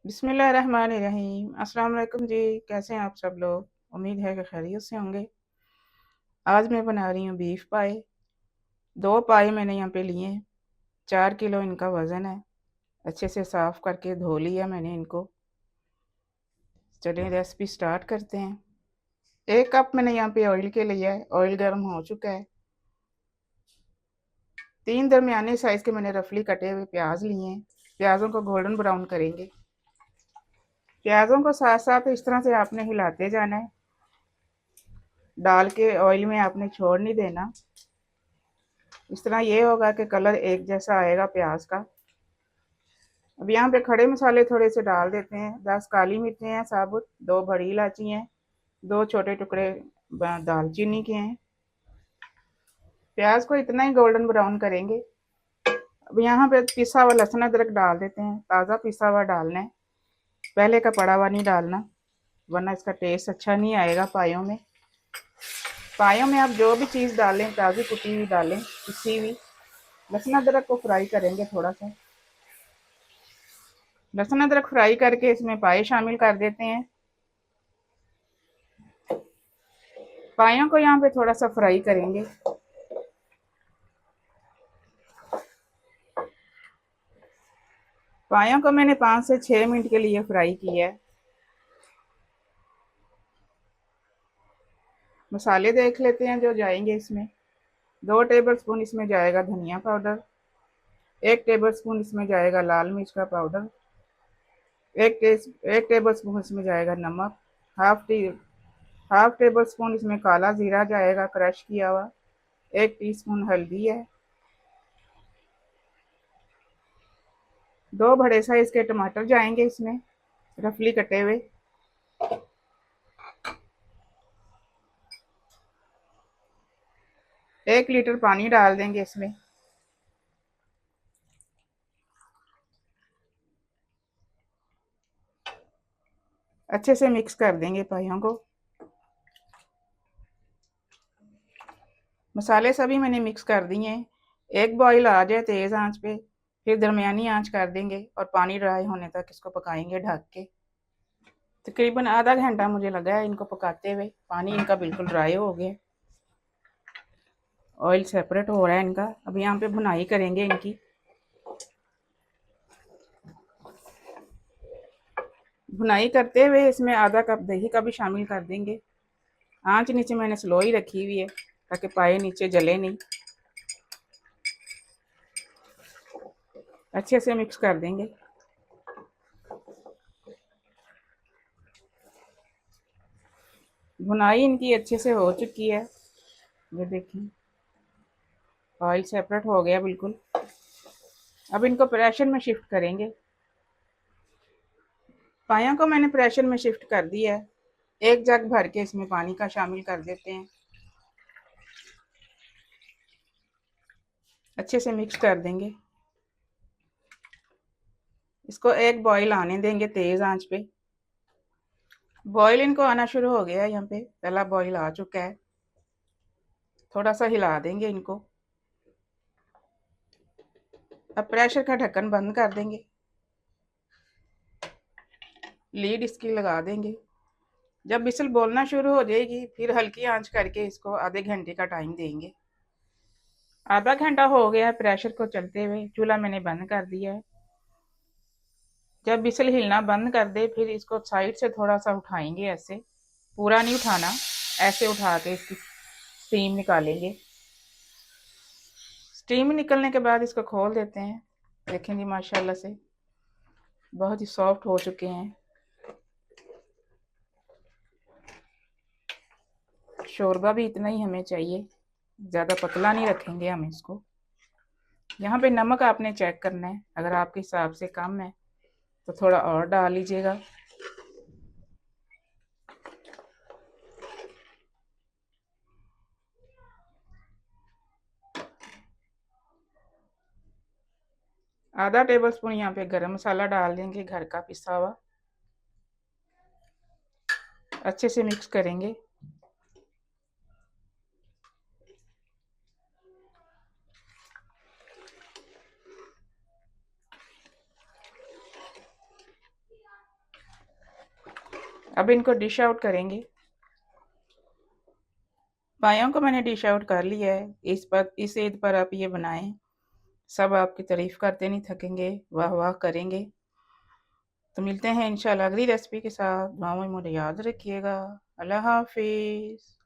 बिस्मिल्लाहिर्रहमानिर्रहीम। अस्सलाम वालेकुम जी। कैसे हैं आप सब लोग? उम्मीद है कि खैरियत से होंगे। आज मैं बना रही हूँ बीफ पाए। 2 पाए मैंने यहाँ पे लिए हैं। 4 किलो इनका वज़न है। अच्छे से साफ़ करके धो लिया मैंने इनको। चलिए रेसिपी स्टार्ट करते हैं। 1 कप मैंने यहाँ पे ऑयल के लिया है। ऑयल गर्म हो चुका है। 3 दरमियाने साइज़ के मैंने रफली कटे हुए प्याज लिए हैं। प्याज़ों को गोल्डन ब्राउन करेंगे। प्याज़ों को साथ साथ इस तरह से आपने हिलाते जाना है। डाल के ऑयल में आपने छोड़ नहीं देना। इस तरह ये होगा कि कलर एक जैसा आएगा प्याज का। अब यहाँ पे खड़े मसाले थोड़े से डाल देते हैं। 10 काली मिर्चें हैं साबुत, 2 बड़ी इलायची हैं, 2 छोटे टुकड़े दालचीनी के हैं। प्याज को इतना ही गोल्डन ब्राउन करेंगे। अब यहाँ पे पिसा हुआ लहसुन अदरक डाल देते हैं। ताज़ा पिसा हुआ डालना है, पहले का पड़ा हुआ नहीं डालना, वरना इसका टेस्ट अच्छा नहीं आएगा पायों में। पायों में आप जो भी चीज़ डालें, ताज़ी कुटी हुई डालें, पिसी हुई। लहसुन अदरक को फ्राई करेंगे थोड़ा सा। लहसुन अदरक फ्राई करके इसमें पाए शामिल कर देते हैं। पायों को यहाँ पे थोड़ा सा फ्राई करेंगे। पायों को मैंने 5 से 6 मिनट के लिए फ्राई किया है। मसाले देख लेते हैं जो जाएंगे इसमें। 2 टेबलस्पून इसमें जाएगा धनिया पाउडर। 1 टेबलस्पून इसमें जाएगा लाल मिर्च का पाउडर। 1 टेबलस्पून इसमें जाएगा नमक। हाफ टेबल स्पून इसमें काला जीरा जाएगा क्रश किया हुआ। 1 टीस्पून हल्दी है। 2 बड़े साइज के टमाटर जाएंगे इसमें, रफली कटे हुए। 1 लीटर पानी डाल देंगे इसमें। अच्छे से मिक्स कर देंगे पायों को। मसाले सभी मैंने मिक्स कर दिए हैं। एक बॉईल आ जाए तेज़ आंच पे, फिर दरमियानी आंच कर देंगे और पानी ड्राई होने तक इसको पकाएंगे ढक के। तकरीबन आधा घंटा मुझे लगा है इनको पकाते हुए। पानी इनका बिल्कुल ड्राई हो गया, ऑयल सेपरेट हो रहा है इनका। अब यहाँ पे भुनाई करेंगे इनकी। भुनाई करते हुए इसमें आधा कप दही का भी शामिल कर देंगे। आंच नीचे मैंने स्लो ही रखी हुई है ताकि पाए नीचे जले नहीं। अच्छे से मिक्स कर देंगे। भुनाई इनकी अच्छे से हो चुकी है। ये देखिए ऑयल सेपरेट हो गया बिल्कुल। अब इनको प्रेशर में शिफ्ट करेंगे। पायों को मैंने प्रेशर में शिफ्ट कर दिया है। 1 जग भर के इसमें पानी का शामिल कर देते हैं। अच्छे से मिक्स कर देंगे। इसको एक बॉईल आने देंगे तेज़ आंच पे। बॉईल इनको आना शुरू हो गया है। यहाँ पे पहला बॉईल आ चुका है। थोड़ा सा हिला देंगे इनको। अब प्रेशर का ढक्कन बंद कर देंगे, लीड इसकी लगा देंगे। जब विसल बोलना शुरू हो जाएगी फिर हल्की आंच करके इसको आधे घंटे का टाइम देंगे। आधा घंटा हो गया है प्रेशर को चलते हुए। चूल्हा मैंने बंद कर दिया है। जब विसल हिलना बंद कर दे फिर इसको साइड से थोड़ा सा उठाएंगे, ऐसे पूरा नहीं उठाना, ऐसे उठा के इसकी स्टीम निकालेंगे। स्टीम निकलने के बाद इसको खोल देते हैं। देखें जी माशाल्लाह से बहुत ही सॉफ्ट हो चुके हैं। शोरबा भी इतना ही हमें चाहिए, ज़्यादा पतला नहीं रखेंगे हम इसको। यहाँ पे नमक आपने चेक करना है, अगर आपके हिसाब से कम है तो थोड़ा और डाल लीजिएगा। आधा टेबल स्पून यहाँ पे गरम मसाला डाल देंगे, घर का पिसा हुआ। अच्छे से मिक्स करेंगे। अब इनको डिश आउट करेंगे। पायों को मैंने डिश आउट कर लिया है। इस ईद पर आप ये बनाएं, सब आपकी तारीफ करते नहीं थकेंगे, वाह वाह करेंगे। तो मिलते हैं इंशाल्लाह अगली रेसिपी के साथ। दुआओं में मुझे याद रखिएगा। अल्लाह हाफिज़।